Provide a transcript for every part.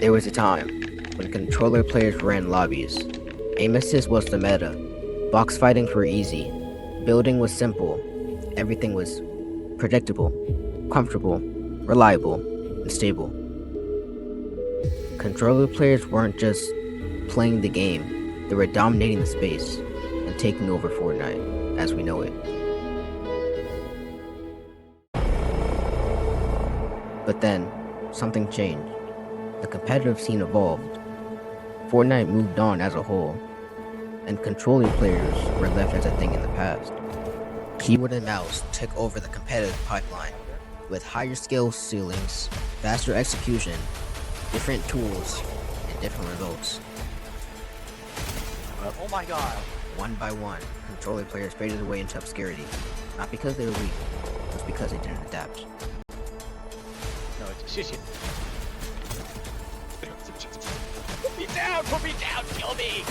There was a time when controller players ran lobbies. Aim assist was the meta. Box fightings were easy. Building was simple. Everything was predictable, comfortable, reliable, and stable. Controller players weren't just playing the game, they were dominating the space and taking over Fortnite as we know it. But then, something changed. The competitive scene evolved. Fortnite moved on as a whole, and controller players were left as a thing in the past. Keyboard and mouse took over the competitive pipeline, with higher skill ceilings, faster execution, different tools, and different results. Oh my god. One by one, controller players faded away into obscurity, not because they were weak, just because they didn't adapt. No, it's shit. Put me down! Put me down! Kill me!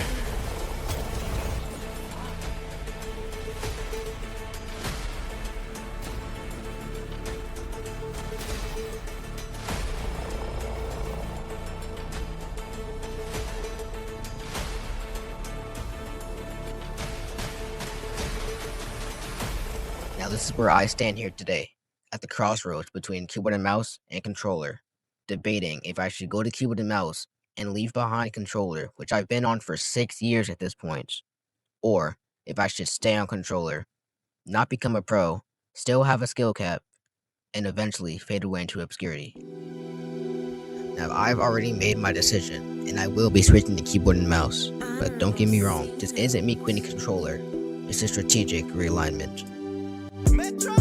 Now this is where I stand here today, at the crossroads between keyboard and mouse and controller, debating if I should go to keyboard and mouse and leave behind controller, which I've been on for 6 years at this point, or if I should stay on controller, not become a pro, still have a skill cap, and eventually fade away into obscurity. Now I've already made my decision, and I will be switching to keyboard and mouse, but don't get me wrong, this isn't me quitting controller, it's a strategic realignment. Metro!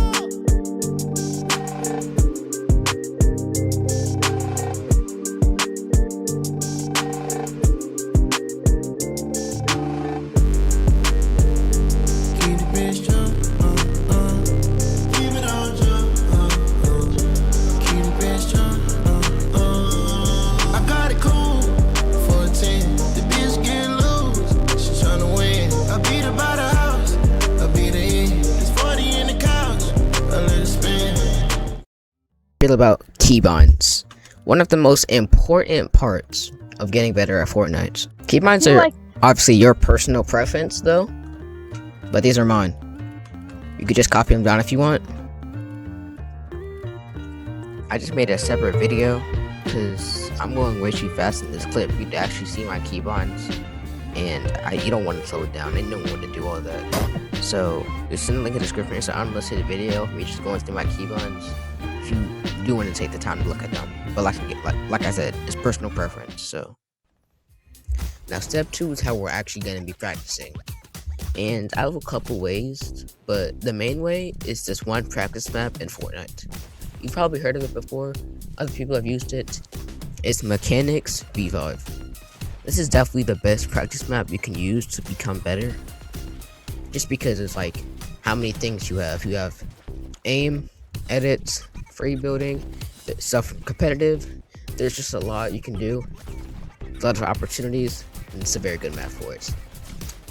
About keybinds, one of the most important parts of getting better at Fortnite. Keybinds are obviously your personal preference though, but these are mine. You could just copy them down if you want. I just made a separate video because I'm going way too fast in this clip. You'd actually see my keybinds, and you don't want to slow it down. I don't want to do all that. So it's in the link in the description. It's an unlisted video of me just going through my keybinds. If you do want to take the time to look at them, but like I said, it's personal preference. So now step 2 is how we're actually going to be practicing, and I have a couple ways, but the main way is this one practice map in Fortnite. You've probably heard of it before, other people have used it. It's Mechanics V5. This is definitely the best practice map you can use to become better, just because it's like how many things you have aim, edits, free building, stuff competitive. There's just a lot you can do, a lot of opportunities, and it's a very good map for it.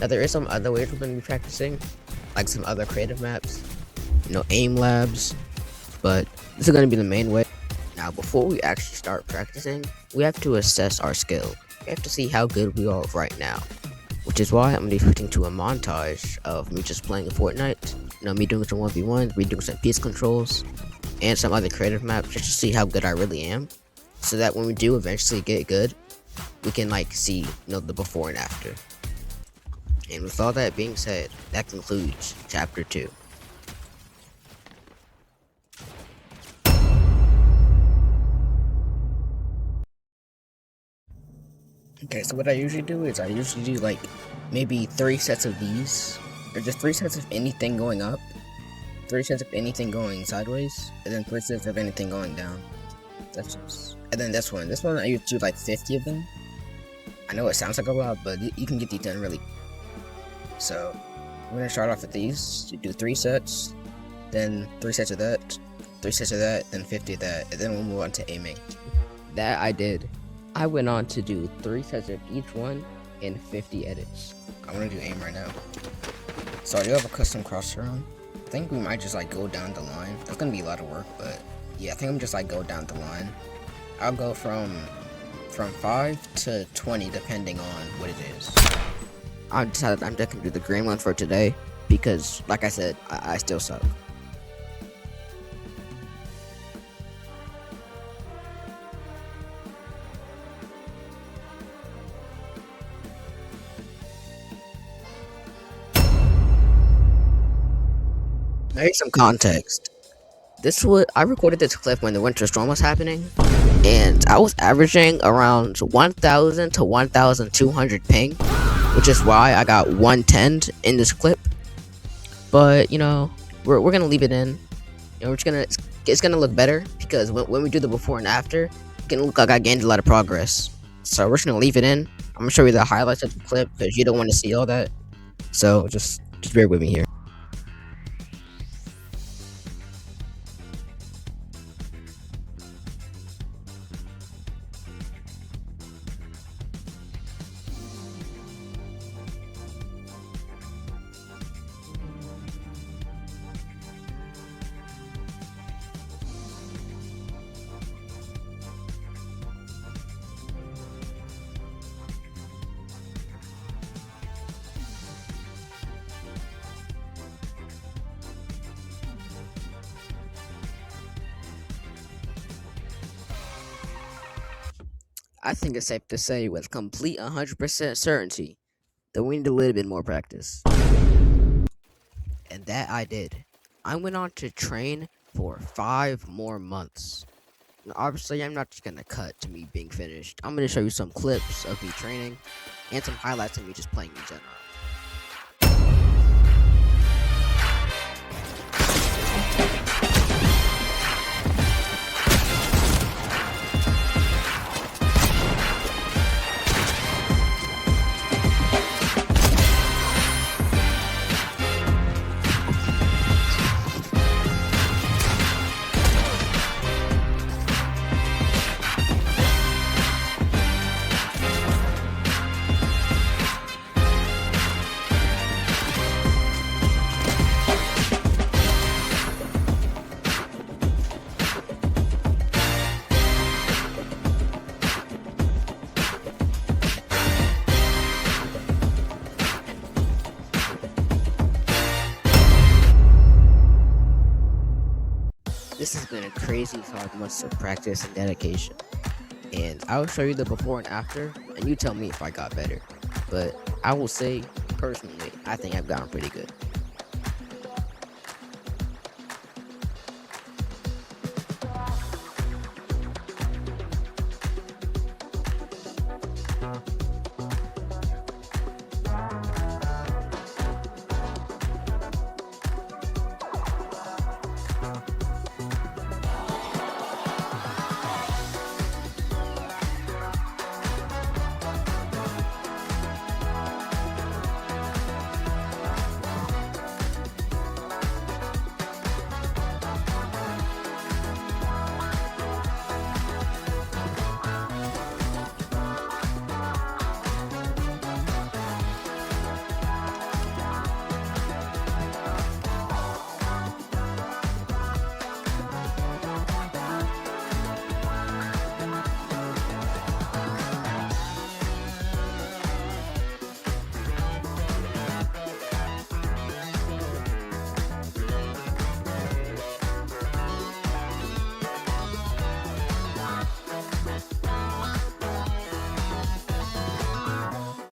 Now there is some other ways we're going to be practicing, like some other creative maps, aim labs, but this is going to be the main way. Now before we actually start practicing, we have to assess our skill. We have to see how good we are right now, which is why I'm going to be switching to a montage of me just playing a Fortnite, me doing some 1v1s, me doing some piece controls, and some other creative maps just to see how good I really am, so that when we do eventually get good, we can see the before and after. And with all that being said, that concludes chapter 2. Okay, so what I usually do is I do maybe 3 sets of these, or just 3 sets of anything going up, 3 sets of anything going sideways, and then 3 sets of anything going down. And then this one I used to do 50 of them. I know it sounds like a lot, but you can get these done really. So I'm gonna start off with these. You do 3 sets, then 3 sets of that, 3 sets of that, then 50 of that, and then we'll move on to aiming. That I did. I went on to do 3 sets of each one and 50 edits. I'm gonna do aim right now. So I do have a custom crosshair on. I think we might just go down the line. That's gonna be a lot of work, but yeah, I think I'm just go down the line. I'll go from from 5 to 20 depending on what it is. I decided I'm just gonna do the green one for today because, like I said, I still suck. Now here's some context. I recorded this clip when the winter storm was happening, and I was averaging around 1,000 to 1,200 ping, which is why I got 110 in this clip. But we're gonna leave it in. We're just gonna it's gonna look better because when we do the before and after, it's gonna look like I gained a lot of progress. So we're just gonna leave it in. I'm gonna show you the highlights of the clip because you don't want to see all that. So just bear with me here. I think it's safe to say with complete 100% certainty that we need a little bit more practice. And that I did. I went on to train for 5 more months. Now, obviously, I'm not just gonna cut to me being finished. I'm gonna show you some clips of me training and some highlights of me just playing in general. This has been a crazy 5 months of practice and dedication. And I'll show you the before and after, and you tell me if I got better. But I will say, personally, I think I've gotten pretty good.